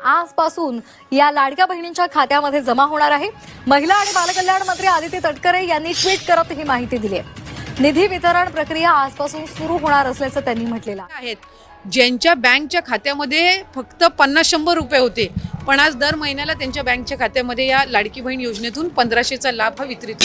आजपासून या लाडक्या बहिणींच्या खात्यामध्ये जमा होणार आहे। महिला आणि बालकल्याण मंत्री आदिती तटकरे यांनी ट्विट करत ही माहिती दिली आहे। निधी वितरण प्रक्रिया आजपासून सुरू होणार असल्याचं त्यांनी म्हटलेलं आहे। ज्यांच्या बँकच्या खात्यामध्ये फक्त 50-100 रुपये होते, पण आज दर महिन्याला त्यांच्या बँकच्या खात्यामध्ये या लाडकी बहीण योजनेतून 1500चा लाभ हा वितरित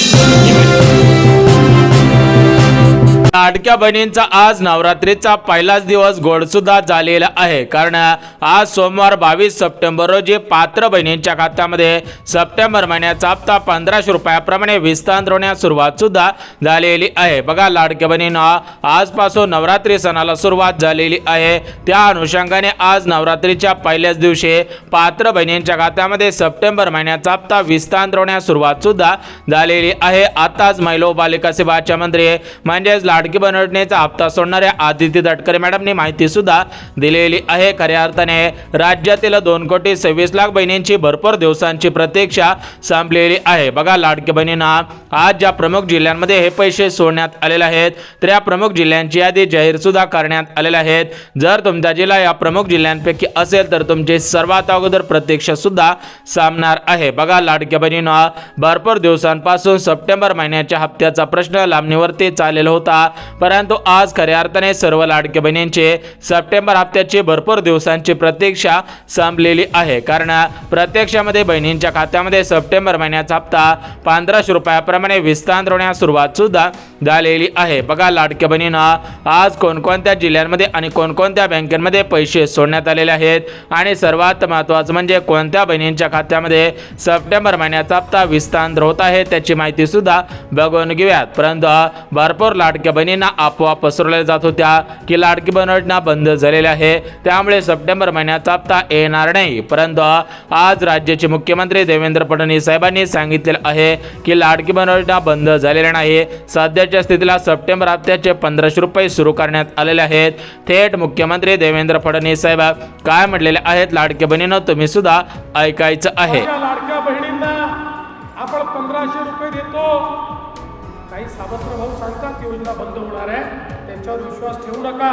लाडक्या बहिणींचा आज नवरात्रीचा पहिलाच दिवस गोडसुद्धा झालेला आहे, कारण आज सोमवार 22 सप्टेंबर रोजी पात्र बहिणींच्या खात्यामध्ये सप्टेंबर महिन्याचा हप्ता 1500 रुपयाप्रमाणे विस्तार होण्यास सुरुवात सुद्धा झालेली आहे। बघा, लाडक्या बहिणींना आजपासून नवरात्री सणाला सुरुवात झालेली आहे। त्या अनुषंगाने आज नवरात्रीच्या पहिल्याच दिवशी पात्र बहिणींच्या खात्यामध्ये सप्टेंबर महिन्याचा हप्ता विस्तार होण्यास सुरुवात सुद्धा झालेली आहे। आताच महिला व बालिका सेवाच्या मंत्री म्हणजेच लाडकी बहीण योजनेचा हप्ता सोडणाऱ्या आदिती तटकरे मॅडमनी माहिती सुद्धा दिलेली आहे। खऱ्या अर्थाने राज्यातील 2,26,00,000 बहिणींची भरपूर दिवसांची प्रतीक्षा संपलेली आहे। बघा, लाडकी बहिणींना आज ज्या प्रमुख जिल्ह्यांमध्ये हे पैसे सोडण्यात आलेले आहेत, तर या प्रमुख जिल्ह्यांची यादी जाहीर सुद्धा करण्यात आलेली आहेत। जर तुमचा जिल्हा या प्रमुख जिल्ह्यांपैकी असेल तर तुमची सर्वात अगोदर प्रतीक्षा सुद्धा संपणार आहे। बघा, लाडक्या बहिणींना भरपूर दिवसांपासून सप्टेंबर महिन्याच्या हप्त्याचा प्रश्न लांबणीवरती चाललेला होता, परंतु आज खऱ्या अर्थाने सर्व लाडक्या बहिणींचे सप्टेंबर हप्त्याची भरपूर दिवसांची प्रतीक्षा संपलेली आहे। कारण प्रत्यक्षामध्ये बहिणींच्या खात्यामध्ये सप्टेंबर महिन्याचा हप्ता 1500 रुपयाप्रमाणे विस्तार होण्यास सुरुवात सुद्धा झालेली आहे। बघा, लाडक्या बहिणींना आज कोणकोणत्या जिल्ह्यांमध्ये आणि कोणकोणत्या बँकांमध्ये पैसे सोडण्यात आलेले आहेत आणि सर्वात महत्त्वाचं म्हणजे कोणत्या बहिणींच्या खात्यामध्ये सप्टेंबर महिन्याचा हप्ता विस्तार होत आहे त्याची माहिती सुद्धा बघून घेऊयात। परंतु भरपूर लाडक्या बहिणींना अफवा पसरवल्या जात होत्या की लाडकी बहीण योजना बंद झालेली आहे, त्यामुळे सप्टेंबर महिन्याचा हप्ता येणार नाही। परंतु आज राज्याचे मुख्यमंत्री देवेंद्र फडणवीस साहेबांनी सांगितलेलं आहे की लाडकी बहीण योजना बंद झालेली नाही। सध्याच्या स्थितीला सप्टेंबर हप्त्याचे 1500 रुपये सुरू करण्यात आलेले आहेत। थेट मुख्यमंत्री देवेंद्र फडणवीस साहेब काय म्हटलेले आहेत लाडक्या बहिणींनो तुम्ही सुद्धा ऐकायचं आहे। लाडक्या बहिणींना आपण 1500 रुपये देतो, काही सावत्र भाऊ सांगतात योजना बंद होणार आहे, त्यांच्यावर विश्वास ठेवू नका।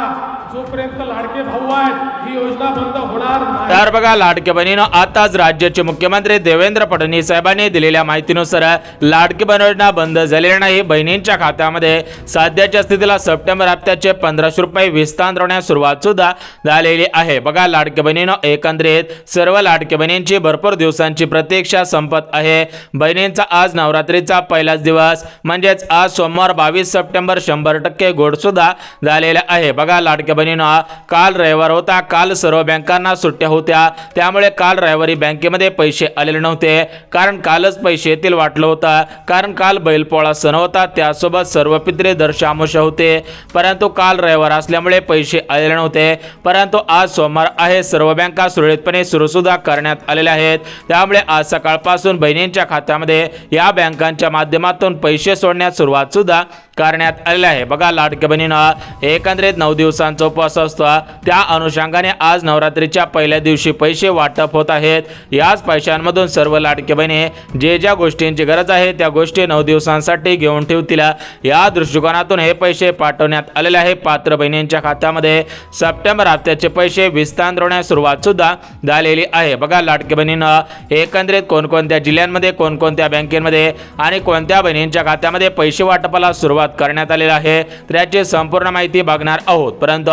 जोपर्यंत लाडके भाऊ आहेत ही योजना बंद होणार नाही। तर बघा, लाडक्या बहिणींनो आताच राज्याचे मुख्यमंत्री देवेंद्र फडणवीस साहेबांनी दिलेल्या माहितीनुसार लाडकी बहीण योजना बंद झालेली नाही। बहिणींच्या खात्यामध्ये सध्याच्या स्थितीला सप्टेंबर हप्त्याचे 1500 रुपये विस्तार होण्यास सुरुवात सुद्धा झालेली आहे। बघा, लाडक्या बहिणींनो एकंदरीत सर्व लाडक्या बहिणींची भरपूर दिवसांची प्रतीक्षा संपत आहे। बहिणींचा आज नवरात्रीचा पहिलाच दिवस म्हणजेच आज सोमवार 22 सप्टेंबर 100% गोड सुद्धा झालेला आहे। बघा, लाडक्या बहिणींनो काल रविवार होता, काल सर्व बँकांना सुट्ट्या होत्या, त्यामुळे काल रविवारी बँकेमध्ये पैसे आलेले नव्हते, कारण कालच पैसे येतील वाटलं होतं, कारण काल बैलपोळा सण होता, त्यासोबत सर्व पित्रे दर्शामुष होते, परंतु काल रविवार असल्यामुळे पैसे आलेले नव्हते। परंतु आज सोमवार आहे, सर्व बँका सुरळीतपणे सुरू सुद्धा करण्यात आलेल्या आहेत, त्यामुळे आज सकाळपासून बहिणींच्या खात्यामध्ये या बँकांच्या माध्यमातून पैसे सोडण्यास सुरुवात सुद्धा करण्यात आलेली आहे। बघा, लाडक्या बहिणींना एकंदरीत 9 दिवसांचा उपवास असतो, त्या अनुषंगाने आज नवरात्रीच्या पहिल्या दिवशी पैसे वाटप होत आहेत। याच पैशांमधून सर्व लाडक्या बहिणी जे ज्या गोष्टींची गरज आहे त्या गोष्टी 9 दिवसांसाठी घेऊन ठेवतील, या दृष्टिकोनातून हे पैसे पाठवण्यात आलेले आहे। पात्र बहिणींच्या खात्यामध्ये सप्टेंबर हप्त्याचे पैसे विस्तार होण्यास सुरुवात सुद्धा झालेली आहे। बघा, लाडक्या बहिणींना एकंदरीत कोणकोणत्या जिल्ह्यांमध्ये कोणकोणत्या बँकेमध्ये आणि कोणत्या बहिणींच्या खात्यामध्ये पैसे वाटपाला सुरुवात करण्यात आलेला आहे त्याची संपूर्ण माहिती बघणार आहोत। परंतु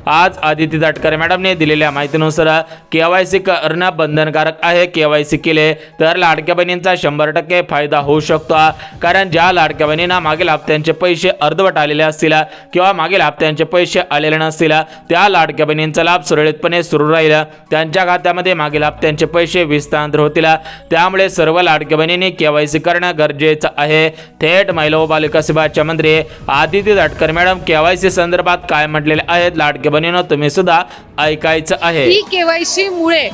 आज आदिती तटकरे मॅडमने दिलेल्या माहितीनुसार KYC करणं बंधनकारक आहे। KYC केले तर लाडक्या बहिणींचा 100% फायदा होऊ शकतो, कारण ज्या लाडक्या बहिणींना मागील हप्त्यांचे पैसे अर्धवट आलेले असतील किंवा मागील हप्त्यांचे पैसे आलेले नसतील त्या लाडक्या बहिणींचा लाभ सुरळीतपणे सुरू राहील, त्यांच्या खात्यामध्ये मागील हप्त्यांचे पैसे विस्तार होतील। त्यामुळे सर्व लाडक्या बहिणींनी KYC करणं गरजेचं आहे। थेट महिला व बालिका सेवाच्या मंत्री आदिती तटकरे मॅडम KYC संदर्भात काय म्हटलेले आहेत लाडक्या बहिणींनो तुम्ही सुद्धा ऐकायचं आहे। ही KYC मुळे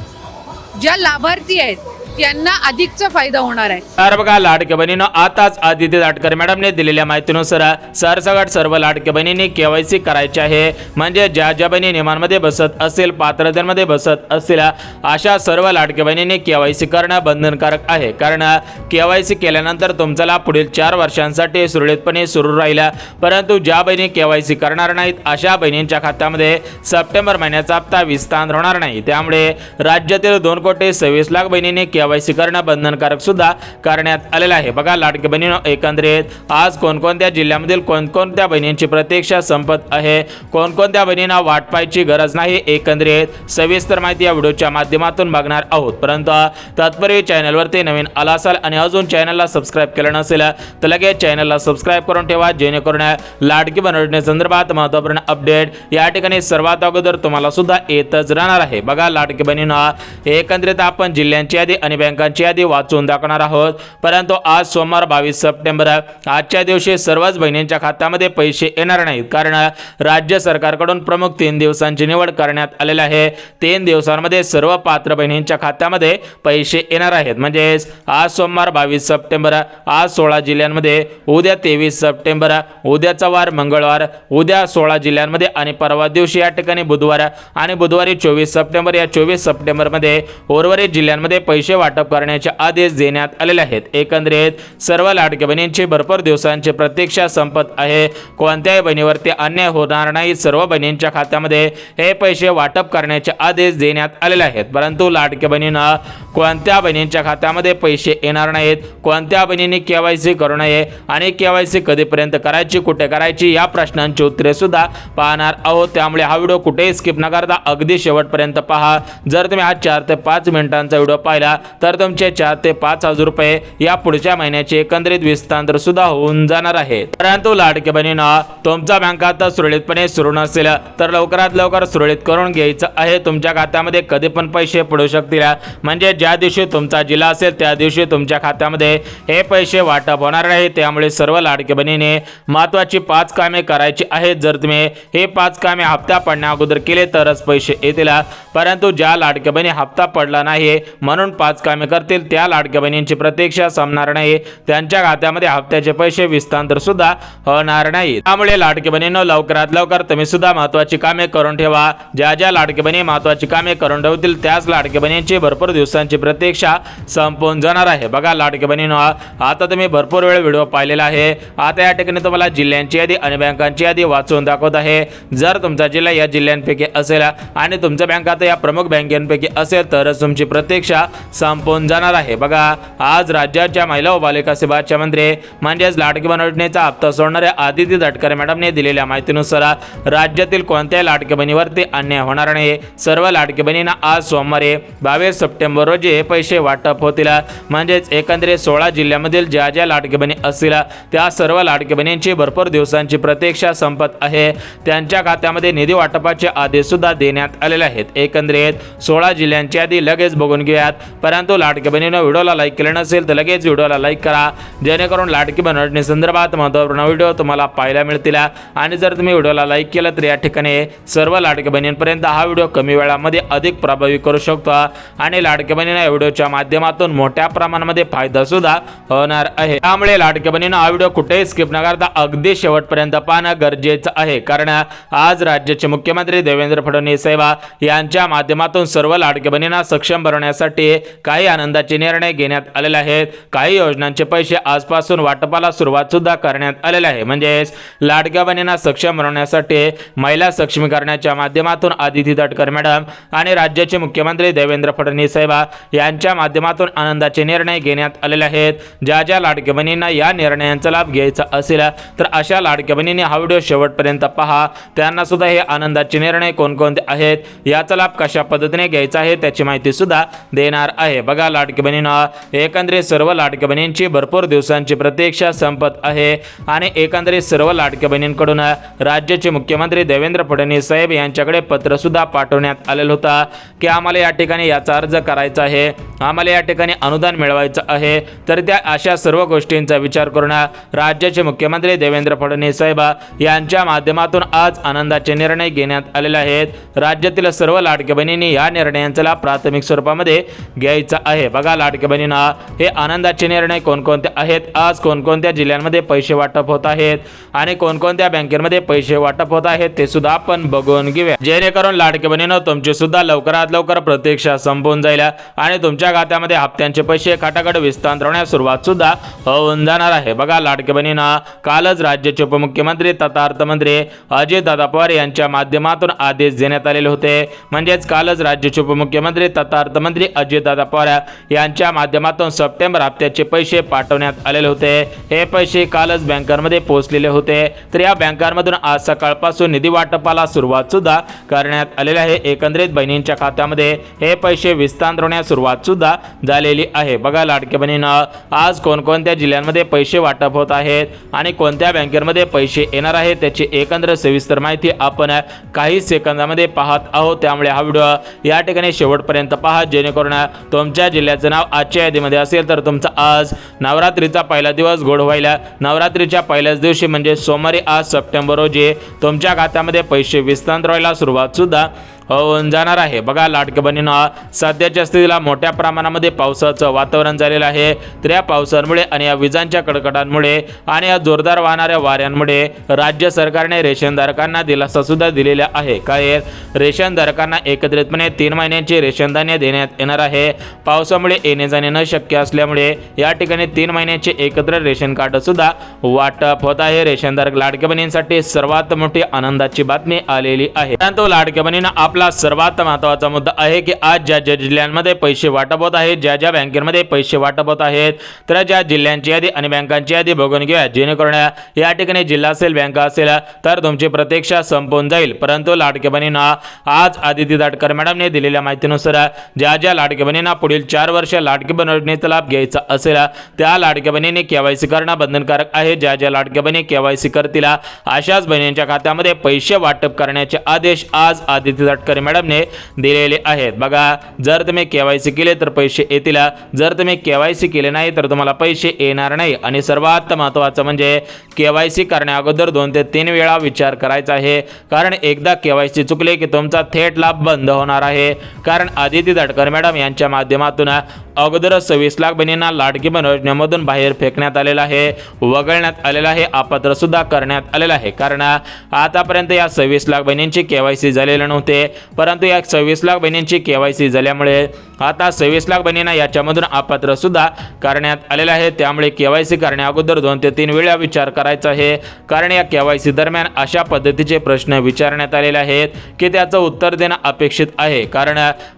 ज्या लाभार्थी आहेत त्यांना अधिकचा फायदा होणार आहे. तर बघा, लाडक्या बहिणीनं आताच आदिती तटकरे मॅडमने दिलेल्या माहितीनुसार सरसकट सर्व लाडक्या बहिणींनी केवायसी करायची आहे. म्हणजे ज्या ज्या बहिणी नियमांमध्ये बसत असेल, पात्रतेमध्ये बसत असतील, अशा सर्व लाडक्या बहिणींनी केवायसी करणं बंधनकारक आहे. कारण केवायसी केल्यानंतर तुमचा लाभ पुढील 4 वर्षांसाठी सुरळीतपणे सुरू राहिला. परंतु ज्या बहिणी केवायसी करणार नाहीत अशा बहिणींच्या खात्यामध्ये सप्टेंबर महिन्याचा हप्ता विस्तार होणार नाही. त्यामुळे राज्यातील 2,26,00,000 बहिणींनी केवायसी करणं बंधनकारक सुद्धा करण्यात आलेलं आहे. बघा, लाडक्या बहिणींनो, एकंदरीत आज कोणकोणत्या जिल्ह्यामधील कोणकोणत्या बहिणींची प्रतीक्षा संपत आहे, कोणकोणत्या बहिणींना वाट पाहायची गरज नाही, एकंदरीत सविस्तर माहिती या व्हिडिओच्या माध्यमातून बघणार आहोत. परंतु तत्पूर्वी चॅनलवरती नवीन आला असाल आणि अजून चॅनलला सबस्क्राईब केलं नसेल तर लगेच चॅनलला सबस्क्राईब करून ठेवा, जेणेकरून लाडकी बहीण योजनेसंदर्भात महत्त्वपूर्ण अपडेट या ठिकाणी सर्वात अगोदर तुम्हाला सुद्धा येतच राहणार आहे. बघा, लाडकी बहिणींना एकंदरीत आपण जिल्ह्यांची यादी आणि बँकांची यादी वाचून दाखवणार आहोत. परंतु आज सोमवार 22 सप्टेंबर आजच्या दिवशी सर्वच बहिणींच्या खात्यामध्ये पैसे येणार नाहीत. कारण राज्य सरकारकडून प्रमुख 3 दिवसांची निवड करण्यात आलेली आहे. 3 दिवसांमध्ये सर्व पात्र बहिणींच्या खात्यामध्ये पैसे येणार आहेत. म्हणजेच आज सोमवार 22 सप्टेंबर, आज 16 जिल्ह्यांमध्ये, उद्या 23 सप्टेंबर, उद्याचा वार मंगळवार, उद्या 16 जिल्ह्यांमध्ये आणि परवा दिवशी या ठिकाणी बुधवार आणि बुधवारी 24 सप्टेंबर, या 24 सप्टेंबरमध्ये उर्वरित जिल्ह्यांमध्ये पैसे वाटप करण्याचे आदेश देण्यात आलेले आहेत. एकंदरीत सर्व लाडक्या बहिणींची भरपूर दिवसांची प्रतीक्षा संपत आहे. कोणत्याही बहिणीवरती अन्याय होणार नाही. सर्व बहिणींच्या खात्यामध्ये हे पैसे वाटप करण्याचे आदेश देण्यात आलेले आहेत. परंतु लाडक्या बहिणींना कोणत्या बहिणींच्या खात्यामध्ये पैसे येणार नाहीत, कोणत्या बहिणींनी केवायसी करू नये आणि केवायसी कधीपर्यंत करायची, कुठे करायची, या प्रश्नांची उत्तरे सुद्धा पाहणार आहोत. त्यामुळे हा व्हिडिओ कुठेही स्किप न करता अगदी शेवटपर्यंत पहा. जर तुम्ही हा 4 ते 5 मिनिटांचा व्हिडिओ पाहिला तर तुमचे 4 ते 5,000 रुपये या पुढच्या महिन्याचे एकंदरीत विस्तार सुद्धा होऊन जाणार आहे. परंतु लाडक्या बहिणींना तुमचा बँक खाता सुरळीतपणे सुरू नसेल तर लवकरात लवकर सुरळीत करून घ्यायचं आहे. तुमच्या खात्यामध्ये कधी पण पैसे पडू शकतील. म्हणजे ज्या दिवशी तुमचा जिल्हा असेल त्या दिवशी तुमच्या खात्यामध्ये हे पैसे वाटप होणार नाही. त्यामुळे सर्व लाडक्या बहिणीने महत्त्वाची 5 कामे करायची आहेत. जर तुम्ही हे 5 कामे हप्ता पडण्या अगोदर केले तरच पैसे येतील. परंतु ज्या लाडक्या बहिणी हप्ता पडला नाही म्हणून 5 कामे करतील त्या लाडक्या बहिणींची प्रतीक्षा संपणार नाही. त्यांच्या खात्यामध्ये हप्त्याचे पैसे विस्तार सुद्धा होणार नाही. त्यामुळे लाडक्या बहिणींनो, लवकरात लवकर तुम्ही सुद्धा महत्त्वाची कामे करून ठेवा. ज्या ज्या लाडक्या बहिणी महत्त्वाची कामे करून ठेवतील त्याच लाडक्या बहिणींची भरपूर दिवसांची प्रतीक्षा संपून जाणार आहे. बघा, लाडक्या बहिणींनो, आता तुम्ही भरपूर वेळ व्हिडिओ पाहिलेला आहे. आता या ठिकाणी तुम्हाला जिल्ह्यांची यादी आणि बँकांची यादी वाचून दाखवत आहे. जर तुमचा जिल्हा या जिल्ह्यांपैकी असेल आणि तुमच्या बँक खाता या प्रमुख बँकेपैकी असेल तरच तुमची प्रतीक्षा संपून जाणार आहे. बघा, आज राज्याच्या महिला व बालिका सेवाच्या मंत्री म्हणजेच लाडकी बहीण योजनेचा हप्ता सोडणाऱ्या आदिती तटकरे मॅडमने दिलेल्या माहितीनुसार राज्यातील कोणत्याही लाडक्या बहिणीवरती अन्याय होणार नाही. सर्व लाडकी बहिणींना आज सोमवारी 22 सप्टेंबर रोजी हे पैसे वाटप होतील. म्हणजेच एकंदरीत 16 जिल्ह्यामधील ज्या ज्या लाडक्या बहिणी असतील त्या सर्व लाडक्या बहिणींची भरपूर दिवसांची प्रतीक्षा संपत आहे. त्यांच्या खात्यामध्ये निधी वाटपाचे आदेश सुद्धा देण्यात आलेले आहेत. एकंदरीत 16 जिल्ह्यांची यादी लगेच बघून घेऊयात. परंतु लाडक्या बहिणीनं व्हिडिओला लाईक केलं नसेल तर लगेच व्हिडिओला लाईक करा, जेणेकरून लाडकी बहीण योजनेसंदर्भात महत्त्वपूर्ण व्हिडिओ तुम्हाला पाहायला मिळतील. आणि जर तुम्ही व्हिडिओला लाईक केलं तर या ठिकाणी सर्व लाडक्या बहिणींपर्यंत हा व्हिडिओ कमी वेळामध्ये अधिक प्रभावी करू शकतो आणि लाडक्या बहिणींना या व्हिडिओच्या माध्यमातून मोठ्या प्रमाणामध्ये फायदा सुद्धा होणार आहे. त्यामुळे लाडक्या बहिणींना हा व्हिडिओ कुठेही स्किप न करता अगदी शेवटपर्यंत पाहणं गरजेचं आहे. कारण आज राज्याचे मुख्यमंत्री देवेंद्र फडणवीस साहेब यांच्या माध्यमातून सर्व लाडक्या बहिणींना सक्षम बनवण्यासाठी काही आनंदाचे निर्णय घेण्यात आलेले आहेत. काही योजनांचे पैसे आजपासून वाटपाला सुरुवात सुद्धा करण्यात आलेले आहे. म्हणजेच लाडक्या बहिणींना सक्षम बनवण्यासाठी महिला सक्षमीकरणाच्या माध्यमातून आदिती तटकरे मॅडम आणि राज्याचे मुख्यमंत्री देवेंद्र फडणवीस साहेब यांच्या माध्यमातून आनंदाचे निर्णय घेण्यात आलेले आहेत. ज्या ज्या लाडक्या बहिणींना या निर्णयांचा लाभ घ्यायचा असेल तर अशा लाडक्या बहिणींनी हा व्हिडिओ शेवटपर्यंत पहा. त्यांना सुद्धा हे आनंदाचे निर्णय कोणकोणते आहेत, याचा लाभ कशा पद्धतीने घ्यायचा आहे त्याची माहिती सुद्धा देणार आहे. बघा, लाडक्या बहिणींना एकंदरीत सर्व लाडक्या बहिणींची भरपूर दिवसांची प्रतीक्षा संपत आहे आणि एकंदरीत सर्व लाडक्या बहिणींकडून राज्याचे मुख्यमंत्री देवेंद्र फडणवीस साहेब यांच्याकडे पत्र सुद्धा पाठवण्यात आलेलं होतं की आम्हाला या ठिकाणी याचा अर्ज करायचा आहे आम्हाला या ठिकाणी अनुदान मिळवायचं आहे, तर त्या अशा सर्व गोष्टींचा विचार करून राज्याचे मुख्यमंत्री देवेंद्र फडणवीस साहेब यांच्या माध्यमातून आज आनंदाचे निर्णय घेण्यात आलेले आहेत। राज्यातील सर्व लाडक्या बहिणींनी या निर्णयांचा लाभ प्राथमिक स्वरूपामध्ये घ्यायचा आहे। बघा लाडक्या बहिणींना हे आनंदाचे निर्णय कोणकोणते आहेत, आज कोणकोणत्या जिल्ह्यांमध्ये पैसे वाटप होत आहेत आणि कोणकोणत्या बँकेमध्ये पैसे वाटप होत आहेत ते सुद्धा आपण बघून घेऊया, जेणेकरून लाडक्या बहिणींनो तुमची सुद्धा लवकरात लवकर प्रतीक्षा संपून जाईल आणि तुमच्या खात्यामध्ये हप्त्यांचे पैसे खटाखट विस्तारण्यास सुरुवात सुद्धा होऊन जाणार आहे। बघा लाडक्या बहिणींना कालच राज्याचे उपमुख्यमंत्री तथा अर्थमंत्री अजितदादा पवार यांच्या माध्यमातून आदेश देण्यात आलेले होते। म्हणजेच कालच राज्याचे उपमुख्यमंत्री तथा अर्थमंत्री अजितदादा पवार यांच्या माध्यमातून सप्टेंबर हप्त्याचे पैसे पाठवण्यात आलेले होते। हे पैसे कालच बँकांमध्ये पोहोचलेले होते, तर या बँकांमधून आज सकाळपासून निधी वाटपाला सुरुवात सुद्धा करण्यात आलेली आहे। एकंदरीत बहिणींच्या खात्यामध्ये हे पैसे विस्तारण्यास सुरुवात सुद्धा झालेली आहे। बघा लाडक्या बहिणींना आज कोणकोणत्या जिल्ह्यांमध्ये पैसे वाटप होत आहेत आणि कोणत्या बँकेमध्ये पैसे येणार आहेत त्याची एकंदर सविस्तर माहिती आपण काही सेकंदामध्ये पाहत आहोत, त्यामुळे हा व्हिडिओ या ठिकाणी शेवटपर्यंत पहा, जेणेकरून तुमच्या जिल्ह्याचं नाव आजच्या यादीमध्ये असेल तर तुमचा आज नवरात्रीचा पहिला दिवस गोड व्हायला नवरात्रीच्या पहिल्याच दिवशी म्हणजे सोमवारी आज सप्टेंबर रोजी तुमच्या खात्यामध्ये पैसे विस्तारायला सुरुवात सुद्धा होऊन जाणार आहे। बघा लाडक्या बहिणींना सध्याच्या स्थितीला मोठ्या प्रमाणामध्ये पावसाचं वातावरण झालेलं आहे, तर या पावसामुळे आणि या विजांच्या कडकडांमुळे आणि या जोरदार वाहणाऱ्या वाऱ्यांमुळे राज्य सरकारने रेशनधारकांना दिलासा सुद्धा दिलेला आहे। काय रेशनधारकांना एकत्रितपणे 3 महिन्यांचे रेशन धान्य देण्यात येणार आहे। पावसामुळे येणे जाणे न शक्य असल्यामुळे या ठिकाणी 3 महिन्याचे एकत्र रेशन कार्ड सुद्धा वाटप होत आहे। रेशनधारक लाडक्या बहिणींसाठी सर्वात मोठी आनंदाची बातमी आलेली आहे। परंतु लाडक्या बहिणींना आपला सर्वात महत्त्वाचा मुद्दा आहे की आज ज्या ज्या जिल्ह्यांमध्ये पैसे वाटप होत आहेत, ज्या ज्या बँकेमध्ये पैसे वाटप होत आहेत, तर ज्या जिल्ह्यांची यादी आणि बँकांची यादी बघून घ्या, जेणेकरून या ठिकाणी जिल्हा असेल बँका असेल तर तुमची प्रतीक्षा संपून जाईल। परंतु लाडक्या बहिणींना आज आदिती तटकरे मॅडमने दिलेल्या माहितीनुसार ज्या ज्या लाडक्या बहिणींना पुढील 4 वर्ष लाडकी बहीण योजनेचा लाभ घ्यायचा असेल त्या लाडक्या बहिणींनी केवायसी करणं बंधनकारक आहे। ज्या ज्या लाडक्या बहिणी केवायसी करतील अशाच बहिणींच्या खात्यामध्ये पैसे वाटप करण्याचे आदेश आज आदिती तटकरे मॅडमने दिलेले आहेत। बघा जर तुम्ही केवायसी केले तर पैसे येतील, जर तुम्ही केवायसी केले नाही तर तुम्हाला पैसे येणार नाही। आणि सर्वात महत्त्वाचं म्हणजे केवायसी करण्या अगोदर 2 ते 3 वेळा विचार करायचा आहे, कारण एकदा केवायसी चुकले की तुमचा थेट लाभ बंद होणार आहे। कारण आदिती तटकरे मॅडम यांच्या माध्यमातून अगोदर 26 लाख बहिणींना लाडकी बहीण योजनेमधून बाहेर फेकण्यात आलेला आहे, वगळण्यात आलेला आहे, अपात्र सुद्धा करण्यात आलेला आहे। कारण आतापर्यंत या 26 लाख बहिणींची केवायसी झालेले नव्हते, परंतु या 26 लाख बहिणींची केवायसी झाल्यामुळे आता 26 लाख बहिणींना याच्यामधून अपात्र सुद्धा करण्यात आलेला आहे। त्यामुळे केवायसी करण्या अगोदर 2 ते 3 वेळा विचार करायचा आहे, कारण या केवायसी दरम्यान अशा पद्धतीचे प्रश्न विचारण्यात आलेले आहेत की त्याचं उत्तर देणं अपेक्षित आहे।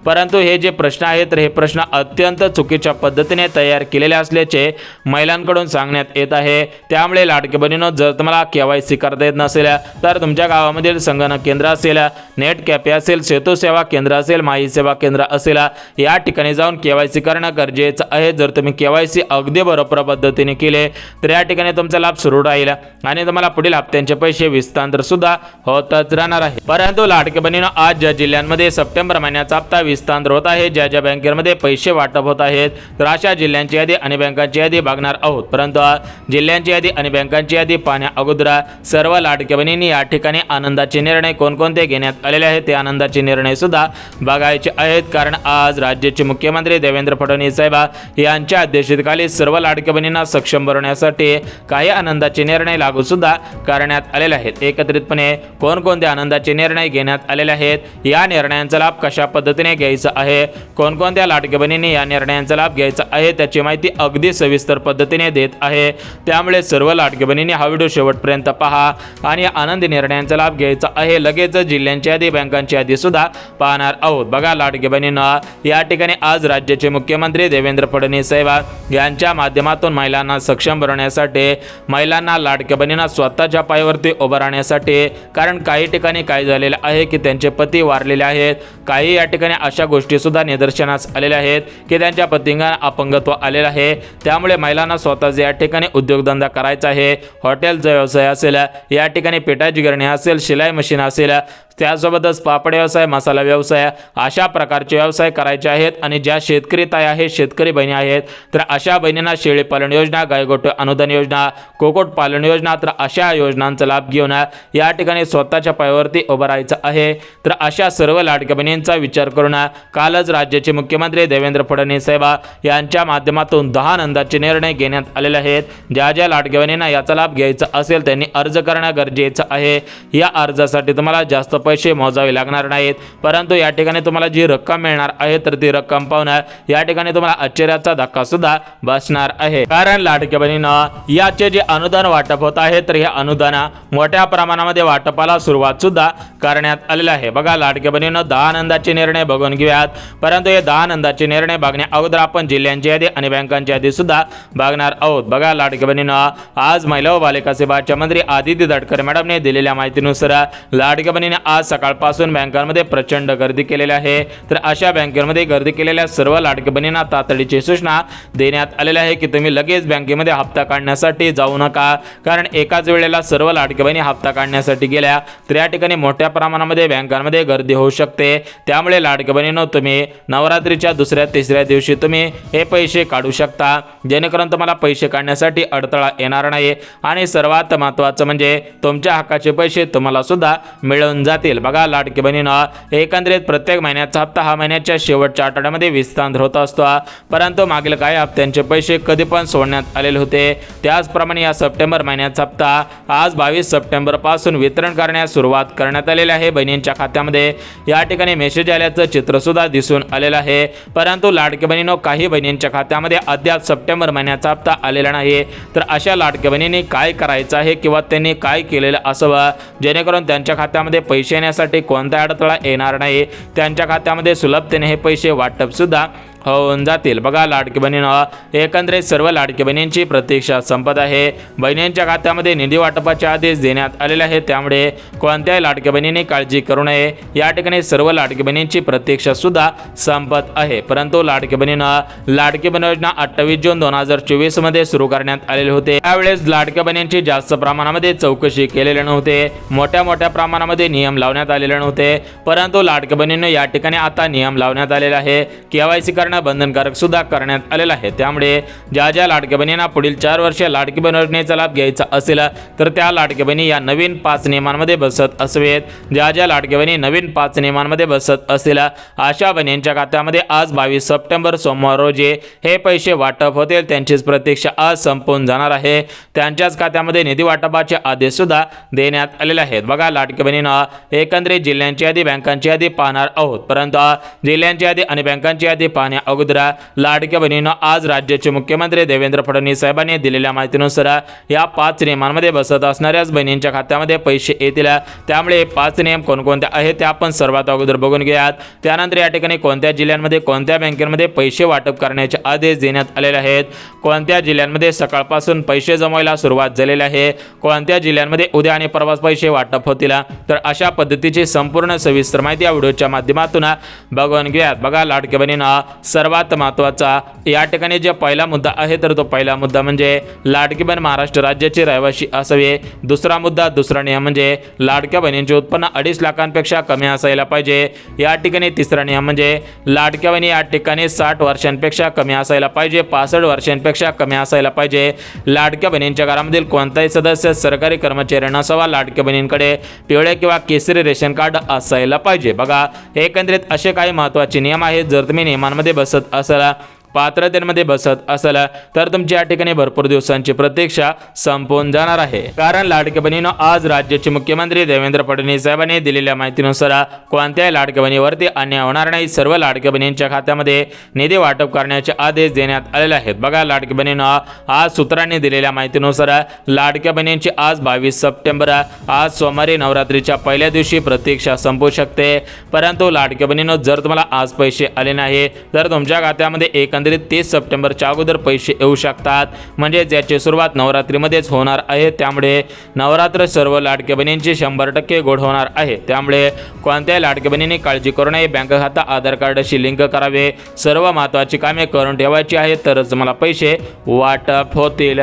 परंतु हे जे प्रश्न आहेत तर हे प्रश्न अत्यंत चुकीच्या पद्धतीने तयार केलेले असल्याचे महिलांकडून सांगण्यात येत आहे। त्यामुळे लाडकी बहिणींनो जर तुम्हाला केवायसी करता येत नसेल तर तुमच्या गावामधील संगणक केंद्र असेल, नेट कॅफे असेल, सेतू सेवा केंद्र असेल, माई सेवा केंद्र असेल, या ठिकाणी जाऊन केवायसी करणं गरजेचं आहे। जर तुम्ही केवायसी अगदी बरोबर पद्धतीने केले तर या ठिकाणी तुमचा लाभ सुरू राहील आणि तुम्हाला पुढील हप्त्यांचे पैसे विस्तार सुद्धा होतच राहणार आहे। परंतु लाडक्या बहिणींनो आज ज्या जिल्ह्यांमध्ये सप्टेंबर महिन्याचा हप्ता विस्तार होत आहे, ज्या ज्या बँकेमध्ये पैसे वाटप होत आहेत, तर अशा जिल्ह्यांची यादी आणि बँकांची यादी बघणार आहोत। परंतु जिल्ह्यांची यादी आणि बँकांची यादी पाहण्या अगोदर सर्व लाडक्या बहिणींनी या ठिकाणी आनंदाचे निर्णय कोणकोणते घेण्यात आलेले आहेत ते आनंदाचे निर्णय सुद्धा बघायचे आहेत। कारण आज राज्याचे मुख्यमंत्री देवेंद्र फडणवीस साहेब यांच्या अध्यक्षतेखाली सर्व लाडक्या बहिणींना सक्षम बनवण्यासाठी काही आनंदाचे निर्णय लागू सुद्धा करण्यात आलेले आहेत। एकत्रितपणे कोणकोणते आनंदाचे निर्णय घेण्यात आलेले आहेत, या निर्णयांचा लाभ कशा पद्धतीने घ्यायचा आहे, कोणकोणत्या लाडक्या बहिणींनी या निर्णयांचा लाभ घ्यायचा आहे त्याची माहिती अगदी सविस्तर पद्धतीने देत आहे। त्यामुळे सर्व लाडक्या बहिणींनी हा व्हिडिओ शेवटपर्यंत पहा आणि आनंदी निर्णयांचा लाभ घ्यायचा आहे। लगेच जिल्ह्यांची यादी बँकांची यादी सुद्धा पाहणार आहोत। बघा लाडक्या बहिणींना या ठिकाणी आज राज्याचे मुख्यमंत्री देवेंद्र फडणवीस साहेब यांच्या माध्यमातून महिलांना सक्षम बनवण्यासाठी, महिलांना लाडक्या बहिणींना स्वतःच्या पायावरती उभं राहण्यासाठी, कारण काही ठिकाणी काय झालेलं आहे की त्यांचे पती वारलेले आहेत, काही या ठिकाणी अशा गोष्टी सुद्धा निदर्शनास आलेल्या आहेत की त्यांच्या पतींना अपंगत्व आलेलं आहे। त्यामुळे महिलांना स्वतःचा या ठिकाणी उद्योगधंदा करायचा आहे, हॉटेलचा व्यवसाय असेल, या ठिकाणी पेटाची गिरणी असेल, शिलाई मशीन असेल, त्यासोबतच पापड व्यवसाय, मसाला व्यवसाय अशा प्रकारचे व्यवसाय करायचे आहेत. आणि ज्या शेतकरी ताई आहेत, शेतकरी बहिणी आहेत, तर अशा बहिणींना शेळी पालन योजना, गायगोट अनुदान योजना, कुक्कुट पालन योजना, तर अशा योजनांचा लाभ घेऊन या ठिकाणी स्वतःच्या पायावरती उभं राहायचं आहे. तर अशा सर्व लाडक्या बहिणींचा विचार करून कालच राज्याचे मुख्यमंत्री देवेंद्र फडणवीस साहेब यांच्या माध्यमातून 10 आनंदाचे निर्णय घेण्यात आलेले आहेत. ज्या ज्या लाडक्या बहिणींना याचा लाभ घ्यायचा असेल त्यांनी अर्ज करणं गरजेचं आहे. या अर्जासाठी तुम्हाला जास्त पैसे मोजावे लागणार नाहीत, परंतु या ठिकाणी तुम्हाला जी रक्कम मिळणार आहे तर ती रक्कम पाहून या ठिकाणी तुम्हाला आश्चर्याचा धक्का सुद्धा बसणार आहे. कारण लाडक्या बहिणींना याचे जे अनुदान वाटप होत आहे तर हे अनुदान मोठ्या प्रमाणामध्ये वाटपाला सुरुवात सुद्धा करण्यात आलेलं आहे. बघा लाडक्या बहिणींना 10 आनंदाचे निर्णय बघून घेऊयात, परंतु हे 10 आनंदाचे निर्णय बघण्या अगोदर आपण जिल्ह्यांची यादी आणि बँकांची यादी सुद्धा बघणार आहोत. बघा लाडक्या बहिणींना आज महिला व बालिका सेवाच्या मंत्री आदिती तटकरे मॅडमने दिलेल्या माहितीनुसार लाडक्या बहिणीने आज सकाळपासून बँकांमध्ये प्रचंड गर्दी केलेली आहे. तर अशा बँकेमध्ये गर्दी केलेल्या सर्व लाडक्या बहिणींना तातडीची सूचना देण्यात आलेल्या आहे की तुम्ही लगेच बँकेमध्ये हप्ता काढण्यासाठी जाऊ नका, कारण एकाच वेळेला सर्व लाडक्या बहिणी हप्ता काढण्यासाठी गेल्या तर या ठिकाणी मोठ्या प्रमाणामध्ये बँकांमध्ये गर्दी होऊ शकते. त्यामुळे लाडक्या बहिणींनो तुम्ही नवरात्रीच्या दुसऱ्या तिसऱ्या दिवशी तुम्ही हे पैसे काढू शकता, जेणेकरून तुम्हाला पैसे काढण्यासाठी अडथळा येणार नाही. आणि सर्वात महत्त्वाचं म्हणजे तुमच्या हक्काचे पैसे तुम्हाला सुद्धा मिळून जातील. बघा लाडकी बहिणींनो, एकंदरीत प्रत्येक महिन्याचा हप्ता हा महिन्याच्या शेवटच्या आठवड्यामध्ये विस्तार होत असतो, परंतु मागील काही हप्त्यांचे पैसे कधी पण सोडण्यात आलेले होते. त्याचप्रमाणे या सप्टेंबर महिन्याचा हप्ता आज 22 सप्टेंबर पासून वितरण करण्यास सुरुवात करण्यात आलेली आहे बहिणींच्या खात्यामध्ये. या ठिकाणी मेसेज आल्याचं चित्र सुद्धा दिसून आलेलं आहे, परंतु लाडक्या बहिणींनो काही बहिणींच्या खात्यामध्ये अद्याप सप्टेंबर महिन्याचा हप्ता आलेला नाही. तर अशा लाडक्या बहिणींनी काय करायचं आहे किंवा त्यांनी काय केलेलं असावं जेणेकरून त्यांच्या खात्यामध्ये पैसे येण्यासाठी कोणता अडथळा येणार नाही, त्यांच्या खात्यामध्ये सुलभतेने हे पैसे वाटप सुद्धा होऊन जातील. बघा लाडकी बहिणींनो, एकंदरीत सर्व लाडकी बहिणींची प्रतीक्षा संपत आहे. बहिणींच्या खात्यामध्ये निधी वाटपाचे आदेश देण्यात आलेले आहेत, त्यामुळे कोणत्याही लाडक्या बहिणींनी काळजी करू नये. या ठिकाणी सर्व लाडकी बहिणींची प्रतीक्षा सुद्धा संपत आहे. परंतु लाडकी बहिणींना लाडकी बहीण योजना 28 जून 2024 मध्ये सुरू करण्यात आलेले होते. त्यावेळेस लाडक्या बहिणींची जास्त प्रमाणामध्ये चौकशी केलेले नव्हते, मोठ्या प्रमाणामध्ये नियम लावण्यात आलेले नव्हते. परंतु लाडक्या बहिणींनो या ठिकाणी आता नियम लावण्यात आलेले आहे. KYC बंधनकारक सुद्धा करण्यात आलेला आहे. त्यामुळे ज्या ज्या लाडक्या बहिणींना पुढील 4 वर्षे लाडकी बहीण योजनेचा लाभ घ्यायचा असेल तर त्या लाडक्या बहिणी या नवीन 5 नियमांमध्ये बसत असावेत. ज्या ज्या लाडक्या बहिणी नवीन 5 नियमांमध्ये बसत असतील अशा बहिणींच्या खात्यामध्ये आज 22 सप्टेंबर सोमवार रोजी हे पैसे वाटप होतील. त्यांचीच प्रतीक्षा आज संपून जाणार आहे. त्यांच्याच खात्यामध्ये निधी वाटपाचे आदेश सुद्धा देण्यात आलेले आहेत. बघा लाडक्या बहिणींना, एकंदरीत जिल्ह्यांची यादी, बँकांची यादी पाहणार आहोत, परंतु जिल्ह्यांची यादी आणि बँकांची यादी पाहण्या अगोदर लाडक्या बहिणींनो आज राज्याचे मुख्यमंत्री देवेंद्र फडणवीस साहेबांनी दिलेल्या माहितीनुसार या 5 नियमांमध्ये बसत असणाऱ्याच बहिणींच्या खात्यामध्ये पैसे येतील. त्यामुळे 5 नियम कोणकोणते आहेत ते आपण सर्वात अगोदर बघून घेऊयात. त्यानंतर या ठिकाणी कोणत्या जिल्ह्यांमध्ये कोणत्या बँकेमध्ये पैसे वाटप करण्याचे आदेश देण्यात आलेले आहेत, कोणत्या जिल्ह्यांमध्ये सकाळपासून पैसे जमवायला सुरुवात झालेली आहे, कोणत्या जिल्ह्यांमध्ये उद्या आणि परवा पैसे वाटप होतील. तर अशा पद्धतीची संपूर्ण सविस्तर माहिती या व्हिडिओच्या माध्यमातून बघून घेऊयात. बघा लाडक्या बहिणींना, सर्वात महत्त्वाचा या ठिकाणी जे पहिला मुद्दा आहे तर तो पहिला मुद्दा म्हणजे लाडकी बहीण महाराष्ट्र राज्याची रहिवासी असावी. दुसरा नियम म्हणजे लाडक्या बहिणींचे उत्पन्न 2.5 लाखांपेक्षा कमी असायला पाहिजे. या ठिकाणी तिसरा नियम म्हणजे लाडक्या बहिणी या ठिकाणी 60 वर्षांपेक्षा कमी असायला पाहिजे, 65 वर्षांपेक्षा कमी असायला पाहिजे. लाडक्या बहिणींच्या घरामधील कोणताही सदस्य सरकारी कर्मचारी नसावा. लाडक्या बहिणींकडे पिवळे किंवा केसरी रेशन कार्ड असायला पाहिजे. बघा एकंदरीत असे काही महत्त्वाचे नियम आहेत. जर तुम्ही नियमांमध्ये बसत असाल, पात्रतेमध्ये बसत असेल तर तुमची या ठिकाणी भरपूर दिवसांची प्रतीक्षा संपून जाणार आहे. कारण लाडक्या बहिणींनो, आज राज्याचे मुख्यमंत्री देवेंद्र फडणवीस साहेबांनी दिलेल्या माहितीनुसार कोणत्याही लाडक्या बहिणीवरती अन्याय होणार नाही. सर्व लाडक्या बहिणींच्या खात्यामध्ये निधी वाटप करण्याचे आदेश देण्यात आलेले आहेत. बघा लाडक्या बहिणींनो, आज सूत्रांनी दिलेल्या माहितीनुसार लाडक्या बहिणींची आज 22 सप्टेंबर आज सोमवारी नवरात्रीच्या पहिल्या दिवशी प्रतीक्षा संपू शकते. परंतु लाडक्या बहिणींनो, जर तुम्हाला आज पैसे आले नाही तर तुमच्या खात्यामध्ये एकंदरीत 30 सप्टेंबरच्या अगोदर पैसे येऊ शकतात, म्हणजे ज्याची सुरुवात नवरात्रीमध्येच होणार आहे. त्यामुळे नवरात्र सर्व लाडक्या बहिणींची 100% गोड होणार आहे. त्यामुळे कोणत्याही लाडक्या बहिणींनी काळजी करू नये. बँक खाता आधार कार्डशी लिंक करावे. सर्व महत्त्वाची कामे करून ठेवायची आहेत तरच तुम्हाला पैसे वाटप होतील.